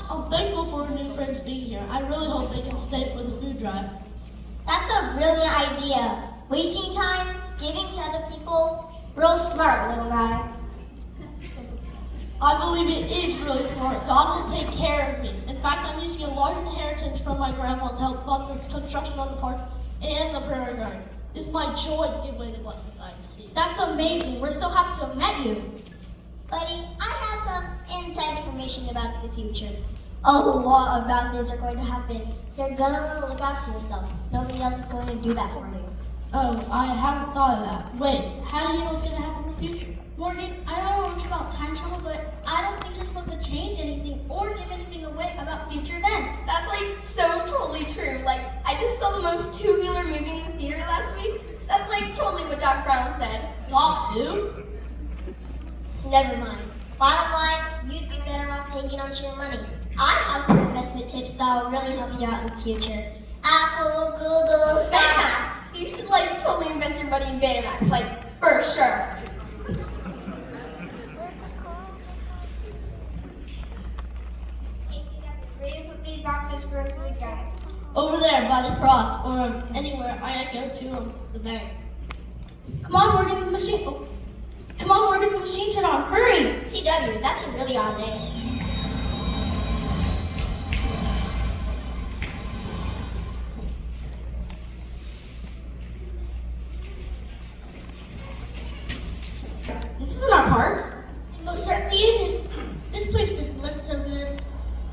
I'm thankful for new friends being here. I really hope they can stay for the food drive. That's a brilliant idea. Wasting time, giving to other people. Real smart, little guy. I believe it is really smart. God will take care of me. In fact, I'm using a large inheritance from my grandpa to help fund this construction on the park and the prairie garden. It's my joy to give away the blessing I received. That's amazing. We're so happy to have met you. Buddy, I have some inside information about the future. A lot of bad things are going to happen. You're gonna want to look out for yourself. Nobody else is going to do that for you. Oh, I haven't thought of that. Wait, how do you know what's going to happen in the future? Morgan, I don't know much about time travel, but I don't think you're supposed to change anything or give anything away about future events. That's like so totally true. Like, I just saw the most tubular movie in the theater last week. That's like totally what Doc Brown said. Doc who? Never mind. Bottom line, you'd be better off hanging on to your money. I have some investment tips that will really help you out in the future. Apple, Google, Starbucks. Betamax. You should like totally invest your money in Betamax, like for sure. Where you put these boxes for a food drive? Over there by the cross or anywhere I go to the bank. Come on, Morgan, the machine. Oh. Come on, Morgan, the machine turned on. Hurry! CW, that's a really odd name. This isn't our park. It most certainly isn't. This place doesn't look so good.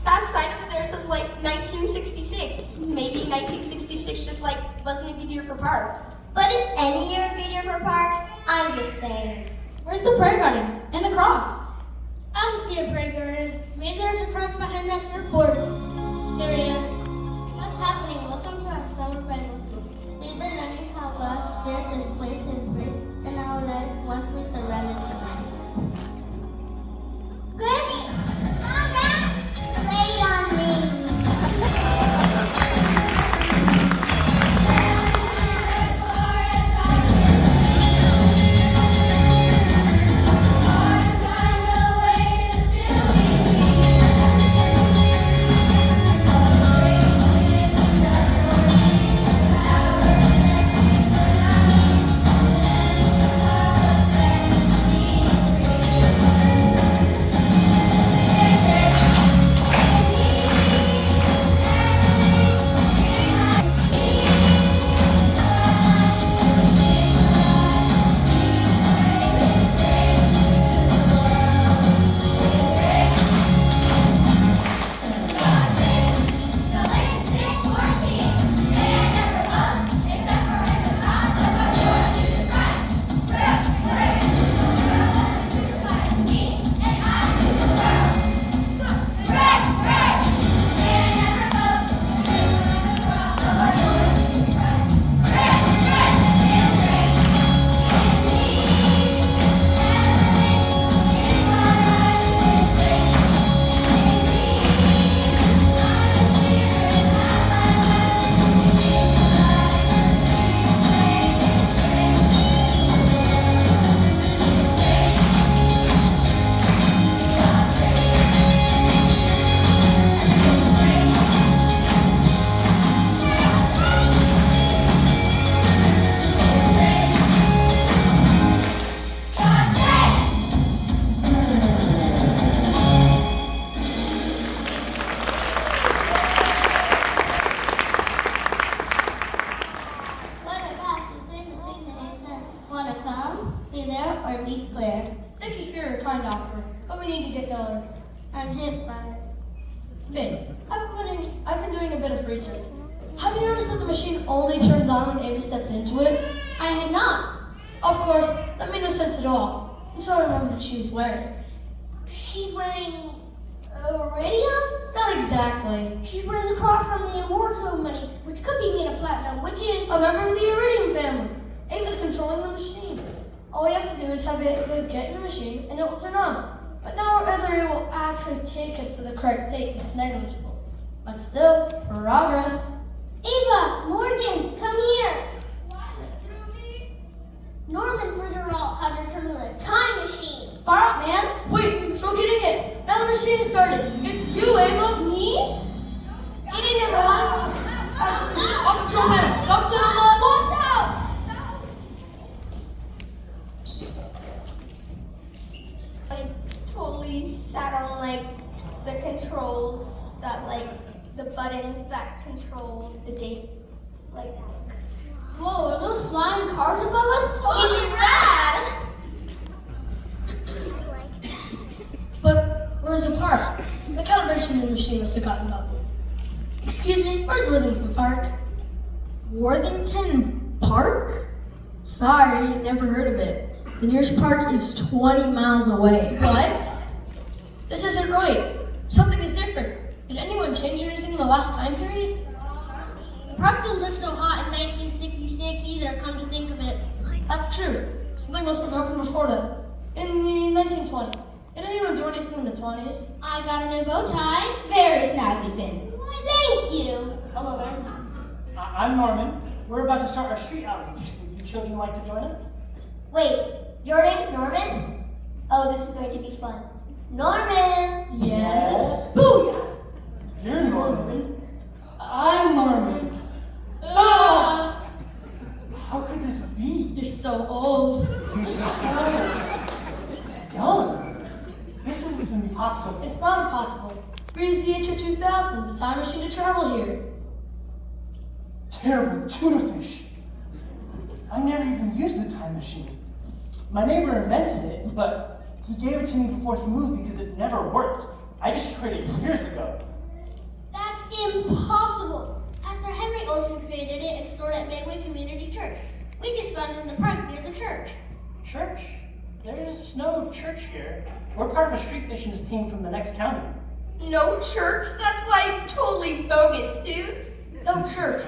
That sign over there says like 1966. Maybe 1966 just like wasn't a good year for parks. But is any year a good year for parks? I'm just saying. Where's the prayer garden and the cross? I don't see a prayer garden. Maybe there's a cross behind that surfboard. There it is. What's happening? Welcome to our summer Bible school. We've been learning how God's Spirit displays His grace in our lives once we surrender to Him. Goodness! Mom, laid on me. Or be square. Thank you for your kind offer, but we need to get going. I'm hit by it. Finn, I've been doing a bit of research. Have you noticed that the machine only turns on when Ava steps into it? I had not. Of course, that made no sense at all. And so I remembered what she was wearing. She's wearing iridium? Not exactly. She's wearing the cross from the award ceremony, which could be made of platinum, which is A member of the Iridium family. Ava's controlling the machine. All we have to do is have Ava get in the machine and it will turn on. But now whether it will actually take us to the correct date is negligible. But still, progress. Ava, Morgan, come here. Why through me? Norman figured out how to turn on the time machine. Far out, man. Wait, don't get in it. Now the machine is started. It's you, Ava. the controls that the buttons that control the date. Whoa, are those flying cars above us? Totally rad! But where's the park? The calibration machine must have gotten bugged. Excuse me, where's Worthington Park? Worthington Park? Sorry, never heard of it. The nearest park is 20 miles away. What? This isn't right. Something is different. Did anyone change anything in the last time period? The park didn't look so hot in 1966 either, come to think of it. That's true. Something must have happened before then. In the 1920s. Did anyone do anything in the 20s? I got a new bow tie. Very snazzy, Finn. Why, thank you. Hello there. I'm Norman. We're about to start our street outreach. Would you children like to join us? Wait, your name's Norman? Oh, this is going to be fun. Norman! Yes. Booyah! You're Norman. I'm Norman. How could this be? You're so old. You're so young. This is impossible. It's not impossible. We used the HO2000, the time machine to travel here. Terrible tuna fish. I never even used the time machine. My neighbor invented it, but he gave it to me before he moved because it never worked. I destroyed it years ago. That's impossible. After Henry Olsen created it and stored it at Midway Community Church. We just found it in the park near the church. Church? There's no church here. We're part of a street missions team from the next county. No church? That's totally bogus, dude. No church.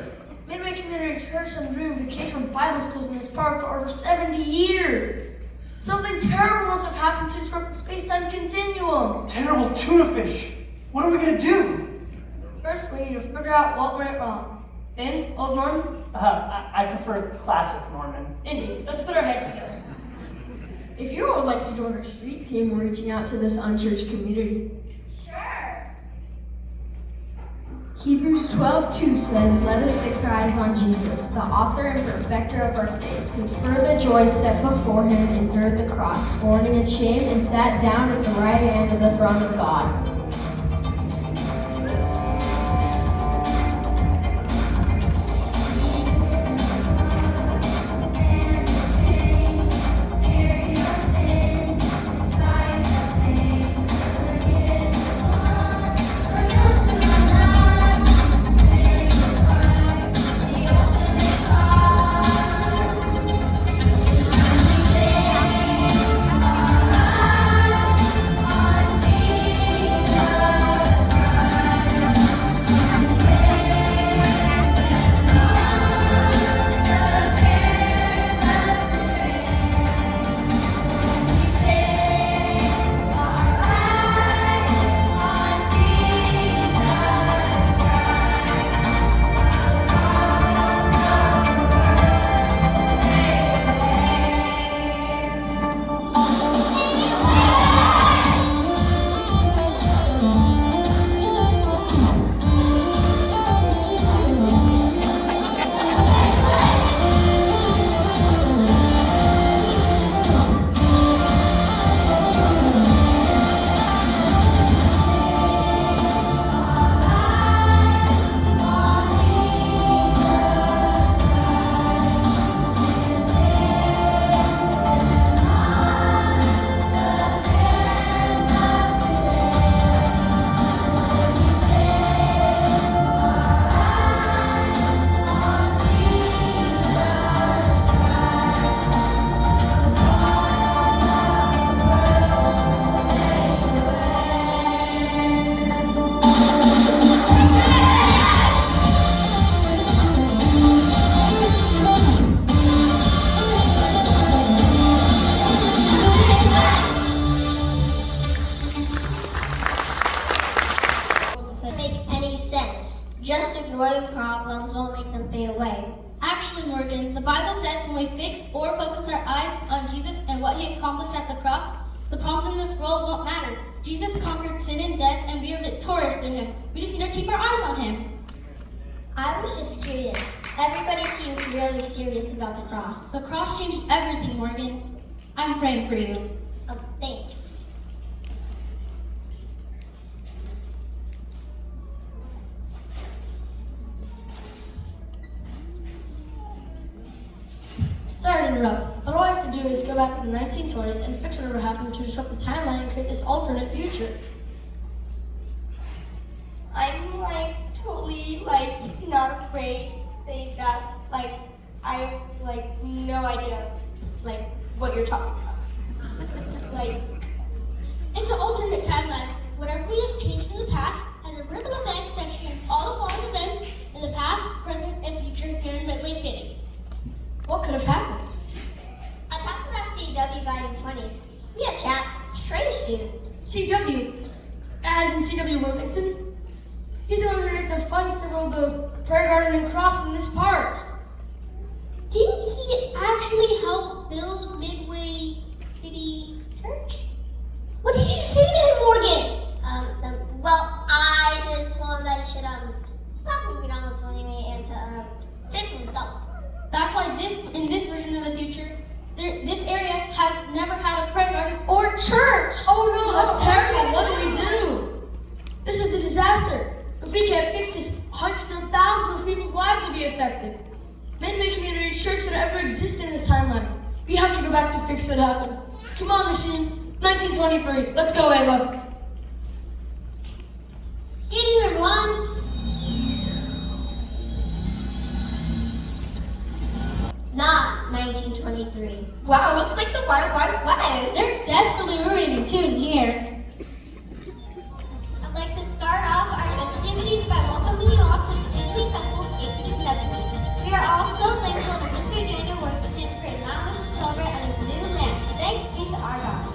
Midway Community Church has been doing vacation Bible schools in this park for over 70 years. Something terrible must have happened to disrupt the space-time continuum. Terrible tuna fish. What are we gonna do? First, we need to figure out what went wrong. Finn, old Norman? I prefer classic Norman. Indeed. Let's put our heads together. If you would like to join our street team, we're reaching out to this unchurched community. Sure. Hebrews 12:2 says, "Let us fix our eyes on Jesus, the author and perfecter of our faith, who for the joy set before him endured the cross, scorning its shame, and sat down at the right hand of the throne of God." Just ignoring problems won't make them fade away. Actually, Morgan, the Bible says when we fix or focus our eyes on Jesus and what he accomplished at the cross, the problems in this world won't matter. Jesus conquered sin and death, and we are victorious through him. We just need to keep our eyes on him. I was just curious. Everybody seems really serious about the cross. The cross changed everything, Morgan. I'm praying for you. Thanks. to interrupt, but all I have to do is go back to the 1920s and fix whatever happened to disrupt the timeline and create this alternate future. I'm like totally like not afraid to say that. Like I have like no idea like what you're talking about. Like It's an alternate timeline. Whatever we have changed in the past has a ripple effect that changed all the following events in the past, present, and future here in Midway City. What could have happened? I talked to that CW guy in the 20s. We had chat. Strange dude. CW, as in CW Worthington? He's the one who raised the funds to build the prayer garden and cross in this park. Didn't he actually help build Midway City Church? What did you say to him, Morgan? Well, I just told him that he should stop moving on this money and to save for himself. That's why in this version of the future, this area has never had a prayer garden or church. Oh no, that's terrible. What do we do? This is a disaster. If we can't fix this, hundreds of thousands of people's lives will be affected. Midway Community Church would ever exist in this timeline. We have to go back to fix what happened. Come on, machine. 1923. Let's go, Ava. Greetings, everyone. Not 1923. wow, looks like the Wild Wild West. They're definitely ruining tune here. I'd like to start off our festivities by welcoming you all to the Disney Festival 1870. We are all so thankful to Mr. Daniel Worthington for allowing us to celebrate on his new land. Thanks be to our God.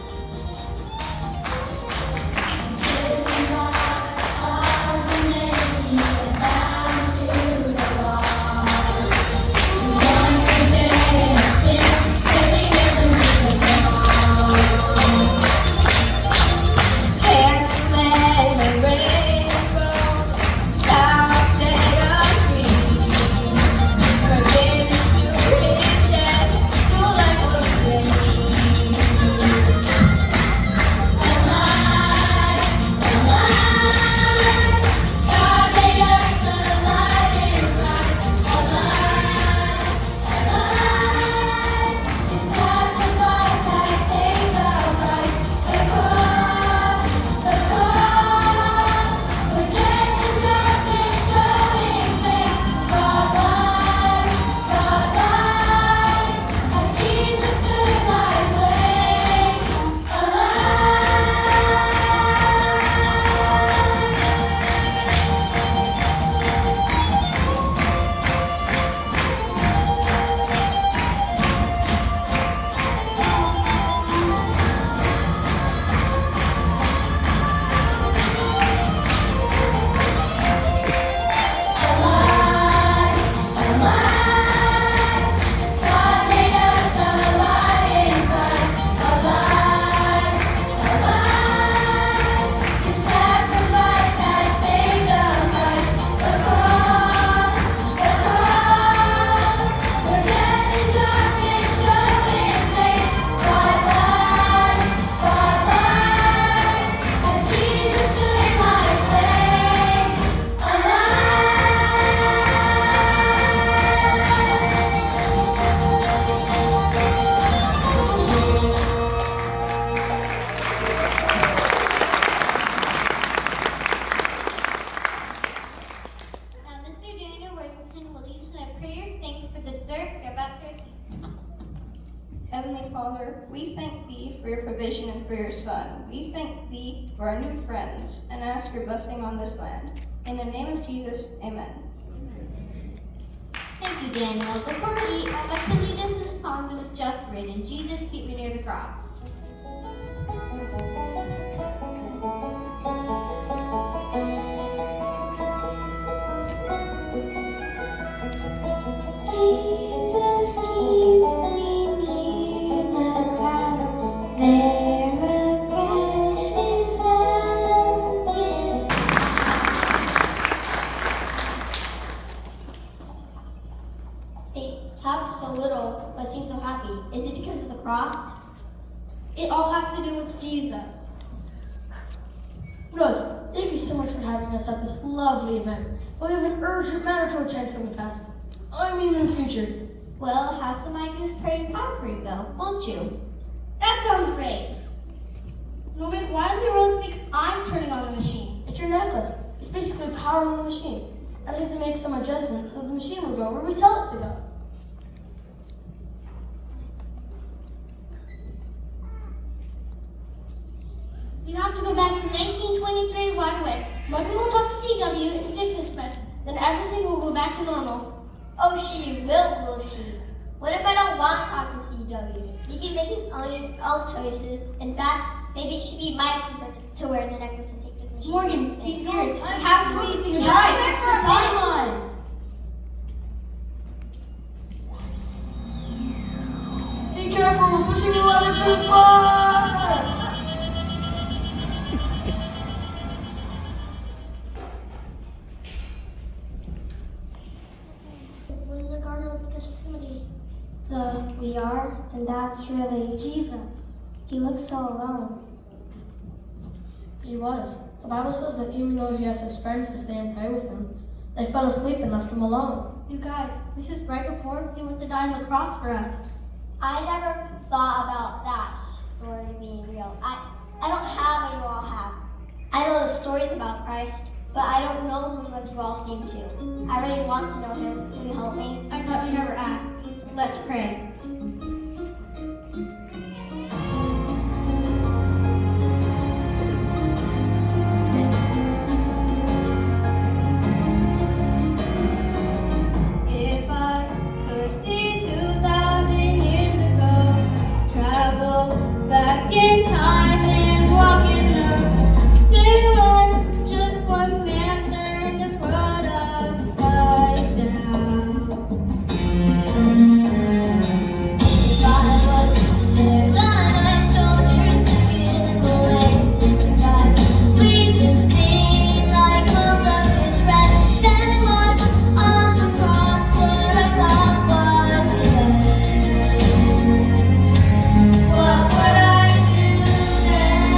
Heavenly Father, we thank Thee for your provision and for your Son. We thank Thee for our new friends and ask your blessing on this land. In the name of Jesus, amen. Thank you, Daniel. Before we eat, I'd like to lead us in the song that was just written, Jesus, Keep Me Near the Cross. Jesus keeps me near the cross, there a precious fountain. They have so little, but seem so happy. Is it because of the cross? It all has to do with Jesus. Rose, thank you so much for having us at this lovely event. But we have an urgent matter to attend to in the past. I mean in the future. Well, have some My Goose Prairie Pie before you go, won't you? That sounds great. Norman, why in the world do you think I'm turning on the machine? It's your necklace. It's basically powering the machine. I just have to make some adjustments so the machine will go where we tell it to go. You have to go back to 1923 right away. Morgan will talk to CW and fix his press. Then everything will go back to normal. Oh, she will she? What if I don't want to talk to CW? He can make his own choices. In fact, maybe it should be my turn to wear the necklace and take this machine. Morgan, be serious. We have to leave things You're right. right, fix the timeline. Be careful, we're pushing the lever too far. We're in the Garden of Gethsemane. We are? Then that's really Jesus. He looks so alone. He was. The Bible says that even though he has his friends to stay and pray with him, they fell asleep and left him alone. You guys, this is right before he went to die on the cross for us. I never thought about that story being real. I don't have what you all have. I know the stories about Christ, but I don't know him like you all seem to. I really want to know him. Will you help me? I thought you never asked. Let's pray. If I could see 2,000 years ago, travel back in time and walk in the day when just one man turned this world upside down. If I was there, then I'd show truth to give away. If I plead to sing like most of his friends, then watch on the cross what I thought was the end. What would I do then?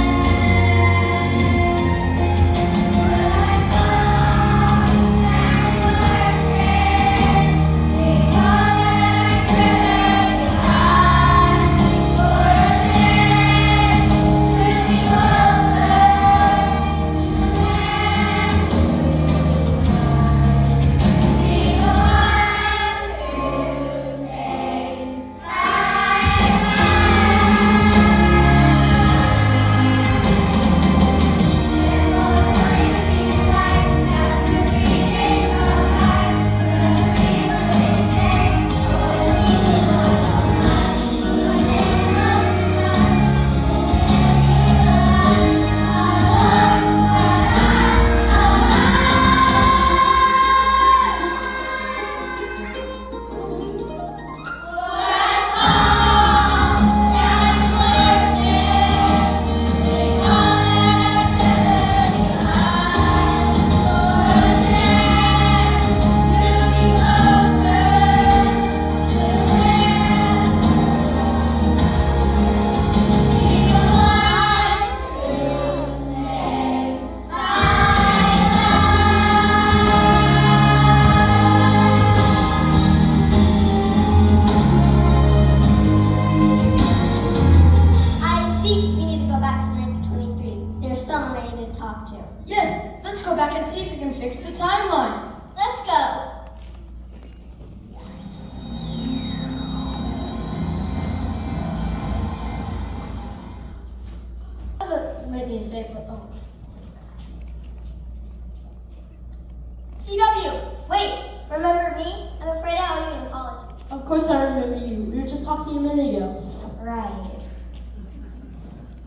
Would I come and worship? Think all that I could behind. Would I live to be closer to Him? Be the one who saves I think we need to go back to 1923. There's someone I need to talk to. Yes, let's go back and see if we can fix the timeline. Let's go. Might need to say, oh. CW, wait, remember me? I'm afraid I owe you an apology. Of course I remember you. We were just talking a minute ago. Right.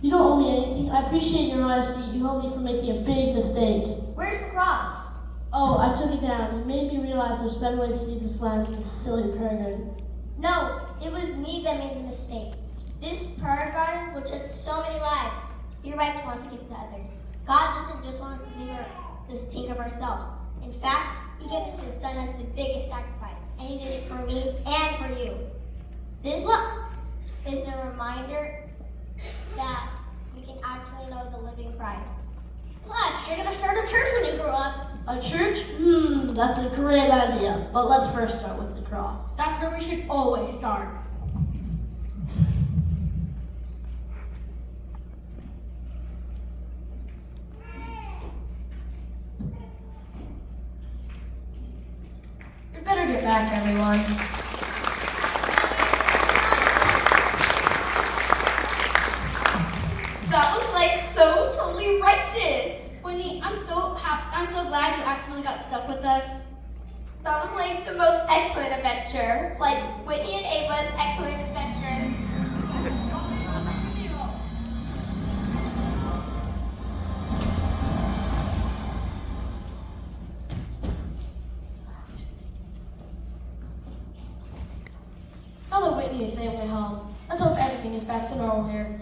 You don't owe me anything. I appreciate your honesty. You helped me from making a big mistake. Where's the cross? Oh, I took it down. You made me realize there's better ways to use this land than this silly prayer garden. No, it was me that made the mistake. This prayer garden will touch so many lives. You're right to want to give to others. God doesn't just want us to think of ourselves. In fact, He gave us His Son as the biggest sacrifice, and He did it for me and for you. This is a reminder that we can actually know the living Christ. Plus, you're gonna start a church when you grow up. A church? That's a great idea. But let's first start with the cross. That's where we should always start. We better get back, everyone. That was like so totally righteous. Whitney, I'm so glad you accidentally got stuck with us. That was like the most excellent adventure. Like Whitney and Ava's excellent adventure. Now that Whitney is safely home, let's hope everything is back to normal here.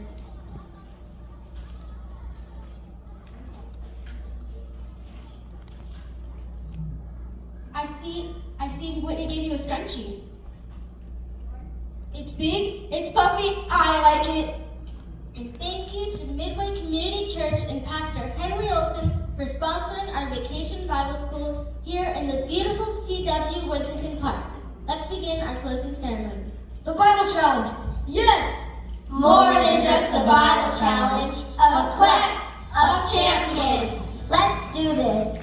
I see Whitney gave you a scrunchie. It's big, it's puffy, I like it. And thank you to Midway Community Church and Pastor Henry Olson for sponsoring our vacation Bible school here in the beautiful CW Withington Park. Let's begin our closing ceremony. The Bible Challenge! Yes! More than just a Bible challenge, a quest of champions. Let's do this.